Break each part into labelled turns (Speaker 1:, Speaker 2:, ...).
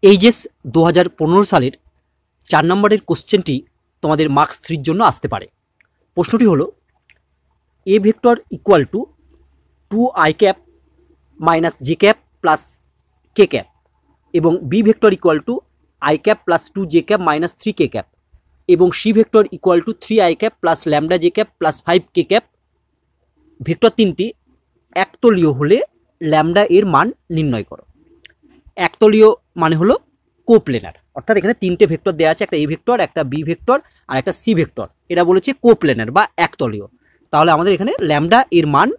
Speaker 1: HS 2015 সালের 4 নম্বরের কোশ্চেনটি তোমাদের মার্কস 3 জন্য আসতে পারে। প্রশ্নটি হলো A vector equal to 2i cap minus J cap plus K cap এবং B vector equal to I cap plus 2j cap minus 3k cap এবং C vector equal to 3i cap plus lambda J cap plus 5k cap. Vector তিনটি একতলীয় হলে lambda এর মান নির্ণয় করো। একতলীয় মানে হলো কোপ্লেনার, অর্থাৎ এখানে তিনটে ভেক্টর দেওয়া আছে, একটা এ ভেক্টর, একটা বি ভেক্টর আর একটা সি ভেক্টর। এটা বলেছে কোপ্লেনার বা একতলীয়। তাহলে আমাদের এখানে ল্যামডা এর মান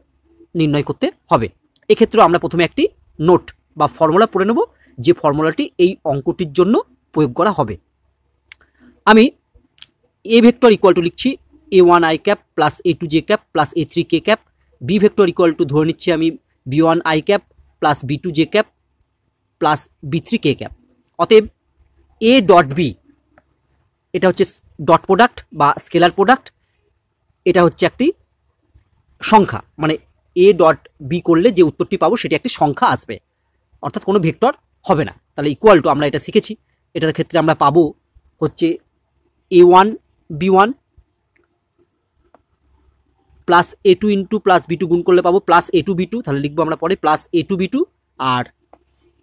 Speaker 1: নির্ণয় করতে হবে। এক্ষেত্রে আমরা প্রথমে একটি নোট বা ফর্মুলা পড়ে নেব, যে ফর্মুলাটি এই অঙ্কটির জন্য প্রয়োগ করা হবে। আমি এ ভেক্টর ইকুয়াল টু লিখছি a1i cap plus a2j cap plus a3k cap. B vector equal to ধরে নিচ্ছি আমি b1i cap plus b2j cap plus b3k cap. অতএব এ ডট বি এটা হচ্ছে ডট প্রোডাক্ট বা স্কেলার প্রোডাক্ট, এটা হচ্ছে একটি সংখ্যা, মানে এ ডট বি করলে যে উত্তরটি পাবো সেটি একটি সংখ্যা আসবে, অর্থাৎ কোনো ভেক্টর হবে না। তাহলে ইকুয়াল টু আমরা এটা শিখেছি, এটার ক্ষেত্রে আমরা পাবো হচ্ছে a1 b1 plus a2 into plus b2 গুণ করলে পাবো প্লাস a2 b2, তাহলে লিখবো আমরা পরে প্লাস a2 b2, আর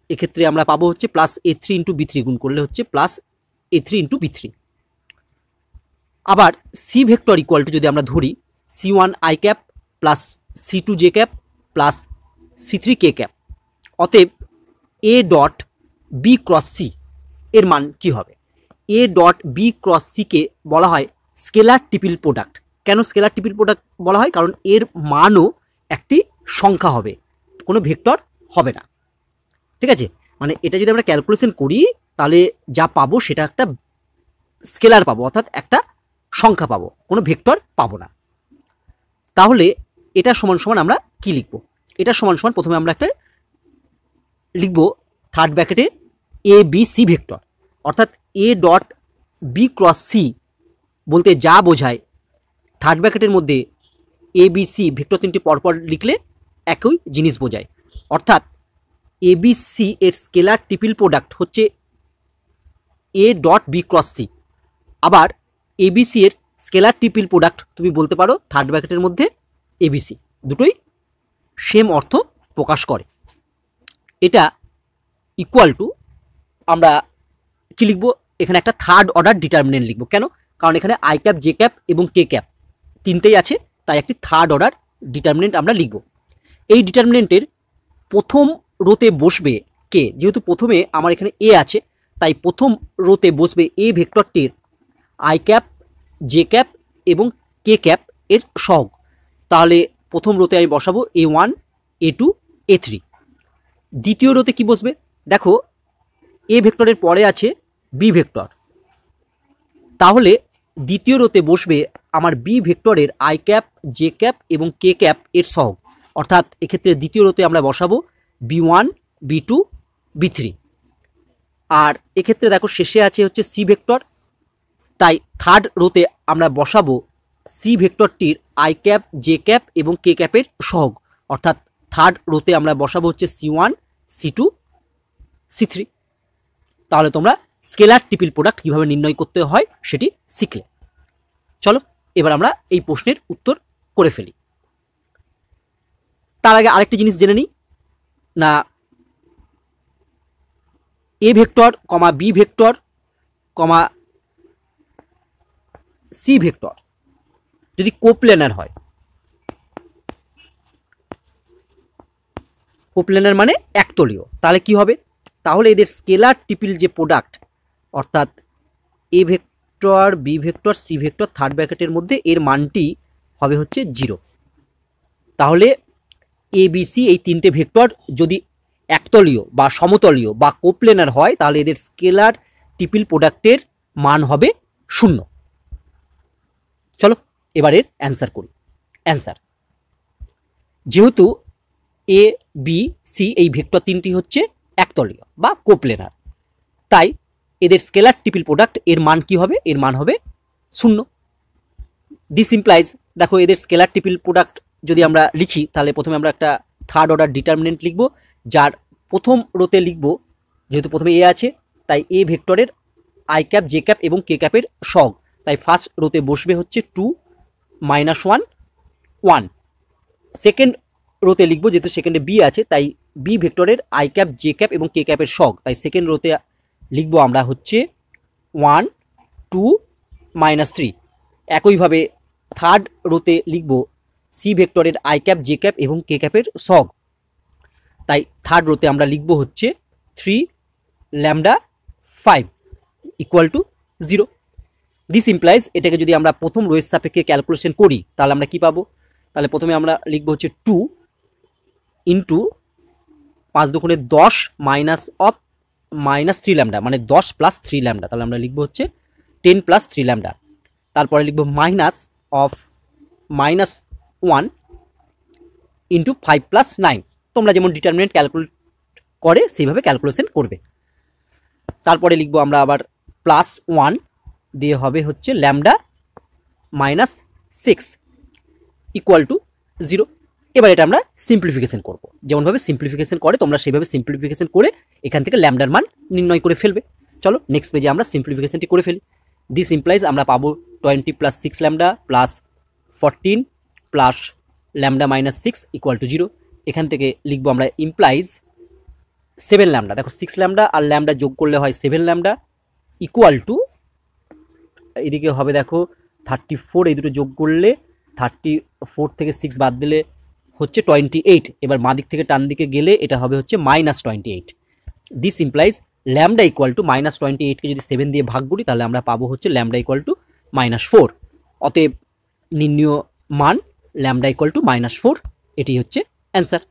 Speaker 1: এক্ষেত্রে আমরা পাবো হচ্ছে প্লাস a3 ইন্টু b3 গুণ করলে হচ্ছে প্লাস a3 ইন্টু b3। আবার সি ভেক্টর ইকুয়াল টু যদি আমরা ধরি c1i cap plus c2j cap plus c3k cap. অতএব A dot B cross C এর মান কি হবে? এ ডট বি ক্রস সিকে বলা হয় স্কেলার ট্রিপল প্রোডাক্ট। কেন স্কেলার ট্রিপল প্রোডাক্ট বলা হয়? কারণ এর মানও একটি সংখ্যা হবে, কোনো ভেক্টর হবে না। ঠিক আছে, মানে এটা যদি আমরা ক্যালকুলেশন করি তাহলে যা পাবো সেটা একটা স্কেলার পাবো, অর্থাৎ একটা সংখ্যা পাবো, কোনো ভেক্টর পাবো না। তাহলে এটা সমান সমান আমরা কি লিখব? এটা সমান সমান প্রথমে আমরা একটা লিখব থার্ড ব্র্যাকেটে এ বি সি ভেক্টর, অর্থাৎ A dot B cross C বলতে যা বোঝায় থার্ড ব্র্যাকেটের মধ্যে এ বি সি ভেক্টর তিনটি পরপর লিখলে একই জিনিস বোঝায়, অর্থাৎ এ বি সি এর স্কেলার ট্রিপল প্রোডাক্ট হচ্ছে A dot B cross C. আবার এবিসি এর স্কেলার ট্রিপল প্রোডাক্ট তুমি বলতে পারো থার্ড ব্র্যাকেটের মধ্যে এবিসি, দুটোই সেম অর্থ প্রকাশ করে। এটা ইকুয়াল টু আমরা কি লিখব? এখানে একটা থার্ড অর্ডার ডিটারমিনেন্ট লিখব। কেন? কারণ এখানে আই ক্যাপ জে ক্যাপ এবং কে ক্যাপ তিনটেই আছে, তাই একটি থার্ড অর্ডার ডিটারমিনেন্ট আমরা লিখব। এই ডিটারমিনেন্টের প্রথম রোতে বসবে কে, যেহেতু প্রথমে আমার এখানে এ আছে তাই প্রথম রোতে বসবে এ ভেক্টরটির আই ক্যাপ জে ক্যাপ এবং কে ক্যাপ এর সহগ। তাহলে প্রথম রোতে আমি বসাবো a1 a2 a3। দ্বিতীয় রোতে কি বসবে? দেখো এ ভেক্টরের পরে আছে বি ভেক্টর, তাহলে দ্বিতীয় রোতে বসবে আমার বি ভেক্টরের আই ক্যাপ জে ক্যাপ এবং কে ক্যাপ এর সহগ, অর্থাৎ এক্ষেত্রে দ্বিতীয় রোতে আমরা বসাবো b1 b2 b3। আর এক্ষেত্রে দেখো শেষে আছে হচ্ছে সি ভেক্টর, তাই থার্ড রোতে আমরা বসাবো সি ভেক্টরটির আই ক্যাপ জে ক্যাপ এবং কে ক্যাপের সহগ, অর্থাৎ থার্ড রোতে আমরা বসাবো হচ্ছে c1 c2 c3। তাহলে তোমরা স্কেলার ট্রিপল প্রোডাক্ট কীভাবে নির্ণয় করতে হয় সেটি শিখলে। চলো এবার আমরা এই প্রশ্নের উত্তর করে ফেলি। তার আগে আরেকটি জিনিস জেনে নিই না, A vector comma B vector comma C vector যদি কোপ্লেনার হয়, কোপ্লেনার মানে একতলীয়, তাহলে কি হবে? তাহলে এদের স্কেলার ট্রিপল যে প্রোডাক্ট, অর্থাৎ A vector B vector C vector third ব্র্যাকেটের মধ্যে এর মানটি হবে হচ্ছে 0। তাহলে এ বি সি এই তিনটে ভেক্টর যদি একতলীয় বা সমতলীয় বা কোপ্লেনার হয় তাহলে এদের স্কেলার ট্রিপল প্রোডাক্টের মান হবে 0। চলো এবারের অ্যান্সার করি। অ্যান্সার, যেহেতু এ বি সি এই ভেক্টর তিনটি হচ্ছে একতলীয় বা কোপ্লেনার, তাই এদের স্কেলার ট্রিপল প্রোডাক্ট এর মান কি হবে? এর মান হবে 0। দিস ইমপ্লাইজ, দেখো এদের স্কেলার ট্রিপল প্রোডাক্ট যদি আমরা লিখি তাহলে প্রথমে আমরা একটা থার্ড অর্ডার ডিটারমিনেন্ট লিখব, যার প্রথম রোতে লিখব, যেহেতু প্রথমে এ আছে তাই এ ভেক্টরের আই ক্যাপ জে ক্যাপ এবং কে ক্যাপের সগ, তাই ফার্স্ট রোতে বসবে হচ্ছে 2 -1 1। সেকেন্ড রোতে লিখবো, যেহেতু সেকেন্ডে বি আছে তাই বি ভেক্টরের আই ক্যাপ জে ক্যাপ এবং কে ক্যাপের সগ, তাই সেকেন্ড রোতে লিখবো আমরা হচ্ছে 1 2 -3। একইভাবে থার্ড রোতে লিখব সি ভেক্টরের আই ক্যাপ জে ক্যাপ এবং কে ক্যাপের সগ, তাই থার্ড রোতে আমরা লিখব হচ্ছে 3 lambda 5 equal to 0। This implies, এটাকে যদি আমরা প্রথম রোয়ের সাপেক্ষে ক্যালকুলেশন করি তাহলে আমরা কি পাবো, তাহলে প্রথমে আমরা লিখব হচ্ছে 2 ইন্টু 5 দুগুণে 10 মাইনাস অফ -3 ল্যামডা, মানে 10 প্লাস 3 ল্যামডা, তাহলে আমরা লিখব হচ্ছে 10 প্লাস 3 ল্যামডা। তারপরে লিখব মাইনাস অফ -1 ইন্টু 5 প্লাস 9। তোমরা যেমন ডিটারমিনেন্ট ক্যালকুলেট করে সেইভাবে ক্যালকুলেশন করবে। তারপরে লিখব আমরা আবার +1 দিয়ে হবে হচ্ছে ল্যামডা -6 ইকুয়াল টু 0। এবার এটা আমরা সিম্পলিফিকেশন করব, যেমনভাবে সিম্পলিফিকেশন করে তোমরা সেইভাবে সিম্পলিফিকেশন করে এখান থেকে ল্যামডার মান নির্ণয় করে ফেলবে। চলো নেক্সট পেজে আমরা সিম্পলিফিকেশনটি করে ফেলি। দিস ইমপ্লাইজ আমরা পাবো 20 plus 6 lambda plus 14 plus lambda -6 equal to 0। এখান থেকে লিখবো আমরা ইমপ্লাইজ 7 ল্যামডা, দেখো 6 ল্যামডা আর ল্যামডা যোগ করলে হয় 7 ল্যামডা ইকুয়াল টু, এদিকে হবে দেখো 34, এই দুটো যোগ করলে 34 থেকে 6 বাদ দিলে হচ্ছে 28। এবার বাঁ দিক থেকে টান দিকে গেলে এটা হবে হচ্ছে -28। This implies lambda equal to -28কে যদি 7 দিয়ে ভাগ করি তাহলে আমরা পাবো হচ্ছে ল্যামডা ইকুয়াল টু -4। অতএব নির্ণীয় মান ল্যামডা ইকুয়াল টু -4, এটি হচ্ছে অ্যান্সার।